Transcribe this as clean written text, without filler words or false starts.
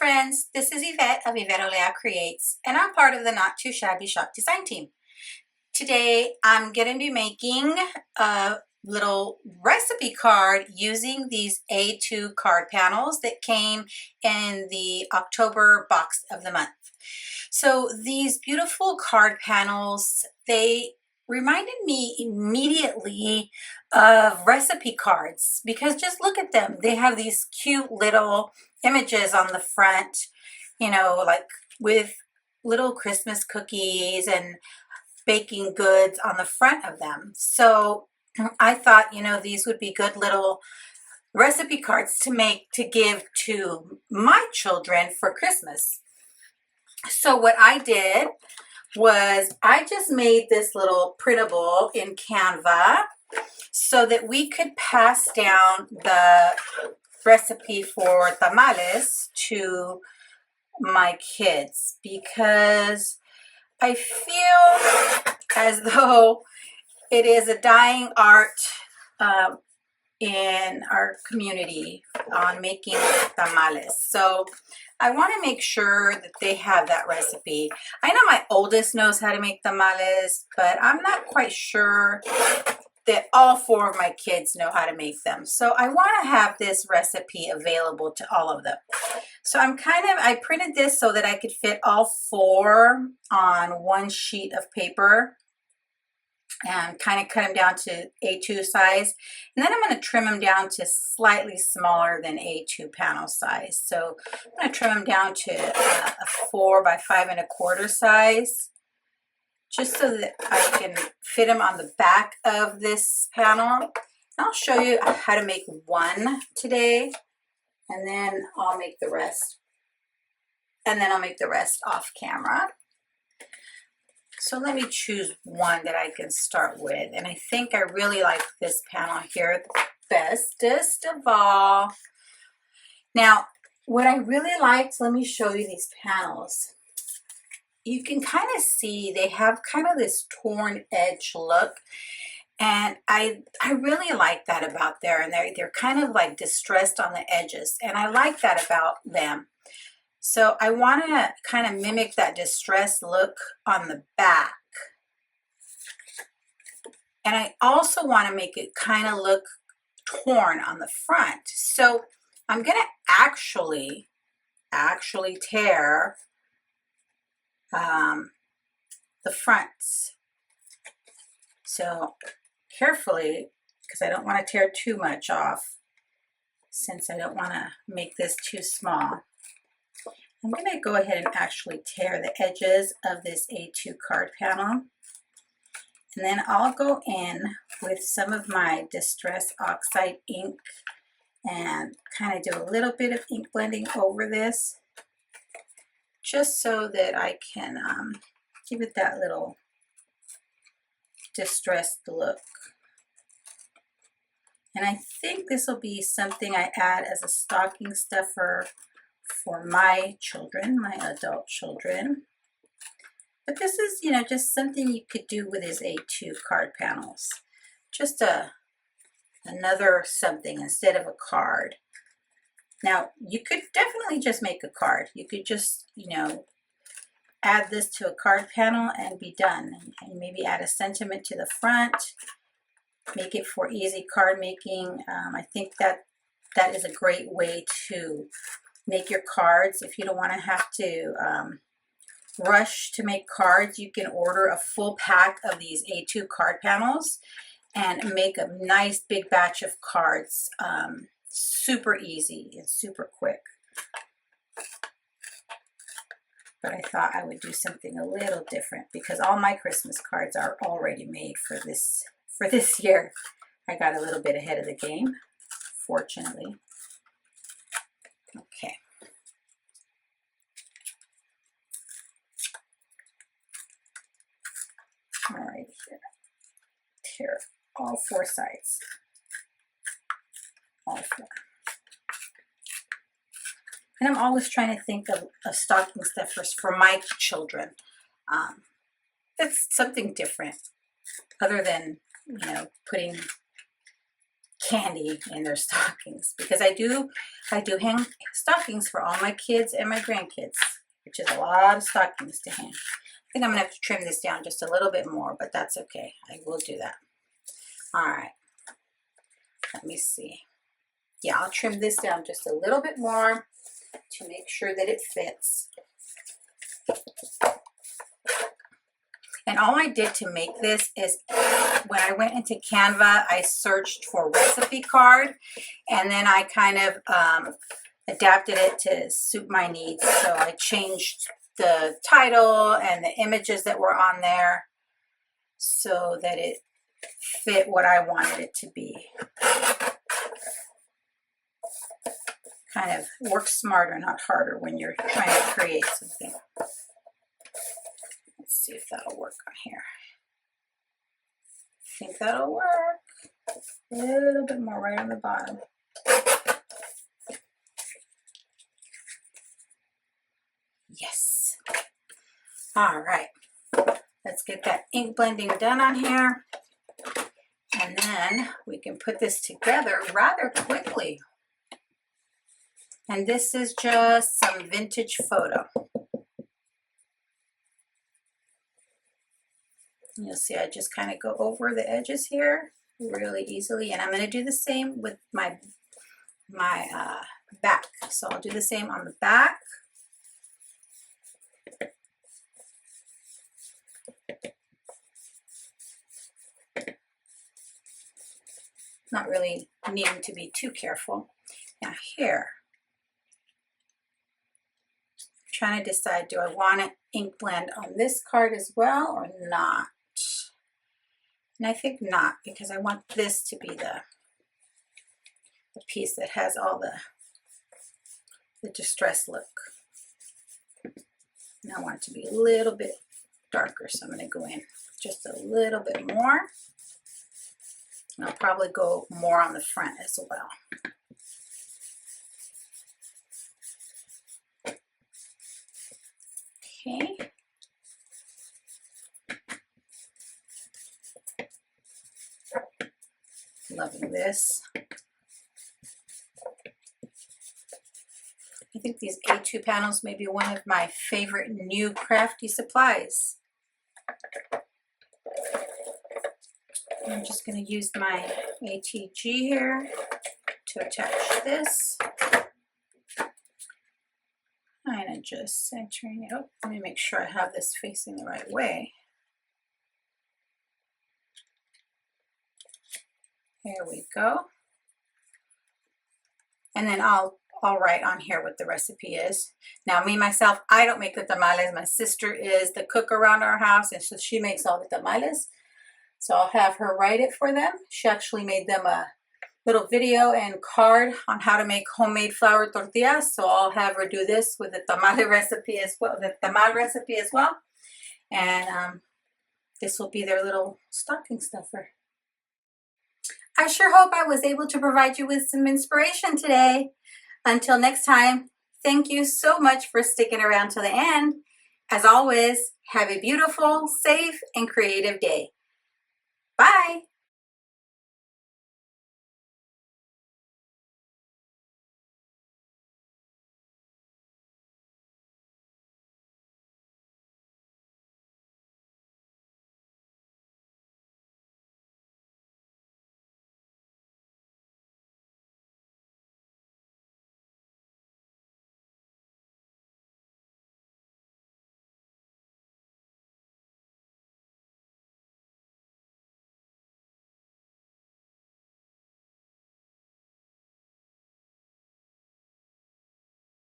friends, this is Yvette of Yvette Creates, and I'm part of the Not Too Shabby Shop design team. Today I'm going to be making a little recipe card using these A2 card panels that came in the October box of the month. So these beautiful card panels, they reminded me immediately of recipe cards because just look at them. They have these cute little images on the front, you know, like with little Christmas cookies and baking goods on the front of them. So I thought, you know, these would be good little recipe cards to make to give to my children for Christmas. So what I did was I just made this little printable in Canva so that we could pass down the recipe for tamales to my kids, because I feel as though it is a dying art in our community on making tamales. So I want to make sure that they have that recipe. I know my oldest knows how to make tamales, but I'm not quite sure that all four of my kids know how to make them. So I want to have this recipe available to all of them. So I printed this so that I could fit all four on one sheet of paper and kind of cut them down to A2 size. And then I'm going to trim them down to slightly smaller than A2 panel size. So I'm going to trim them down to a 4 by 5 1/4 size, just so that I can fit them on the back of this panel. I'll show you how to make one today, and then I'll make the rest. And then I'll make the rest off camera. So let me choose one that I can start with. And I think I really like this panel here the bestest of all. Now, what I really liked, let me show you these panels. You can kind of see they have kind of this torn edge look. And I really like that about there. And they're kind of like distressed on the edges. And I like that about them. So I want to kind of mimic that distressed look on the back. And I also want to make it kind of look torn on the front. So I'm going to actually tear the fronts. So carefully, because I don't want to tear too much off, since I don't want to make this too small. I'm going to go ahead and actually tear the edges of this A2 card panel. And then I'll go in with some of my Distress Oxide ink and kind of do a little bit of ink blending over this, just so that I can give it that little distressed look. And I think this will be something I add as a stocking stuffer for my children, my adult children. But this is, you know, just something you could do with his A2 card panels. Just another something instead of a card. Now, you could definitely just make a card. You could just, you know, add this to a card panel and be done. And maybe add a sentiment to the front. Make it for easy card making. I think that is a great way to make your cards. If you don't want to have to rush to make cards, you can order a full pack of these A2 card panels and make a nice big batch of cards. Super easy and super quick. But I thought I would do something a little different because all my Christmas cards are already made for this year. I got a little bit ahead of the game, fortunately. Okay. All right, here. Tear all four sides. All four. And I'm always trying to think of stocking stuffers for my children. That's something different, other than, you know, putting candy in their stockings, because I do hang stockings for all my kids and my grandkids, which is a lot of stockings to hang. I think I'm gonna have to trim this down just a little bit more, but that's okay. I will do that. All right, let me see. Yeah, I'll trim this down just a little bit more to make sure that it fits. And all I did to make this is when I went into Canva, I searched for recipe card, and then I kind of adapted it to suit my needs. So I changed the title and the images that were on there so that it fit what I wanted it to be. Kind of work smarter, not harder, when you're trying to create something. Let's see if that'll work on here. I think that'll work. A little bit more right on the bottom. Yes. All right. Let's get that ink blending done on here. And then we can put this together rather quickly. And this is just some vintage photo. You'll see I just kind of go over the edges here really easily, and I'm going to do the same with my back. So I'll do the same on the back. Not really needing to be too careful. Now here, I'm trying to decide, do I want to ink blend on this card as well or not? And I think not, because I want this to be the piece that has all the distressed look. And I want it to be a little bit darker, so I'm going to go in just a little bit more. And I'll probably go more on the front as well. Okay. Loving this. I think these A2 panels may be one of my favorite new crafty supplies. I'm just going to use my ATG here to attach this. Kind of just centering it up. Let me make sure I have this facing the right way. There we go. And then I'll write on here what the recipe is. Now, me, myself, I don't make the tamales. My sister is the cook around our house, and so she makes all the tamales. So I'll have her write it for them. She actually made them a little video and card on how to make homemade flour tortillas. So I'll have her do this with the tamale recipe as well. And this will be their little stocking stuffer. I sure hope I was able to provide you with some inspiration today. Until next time, thank you so much for sticking around to the end. As always, have a beautiful, safe, and creative day. Bye.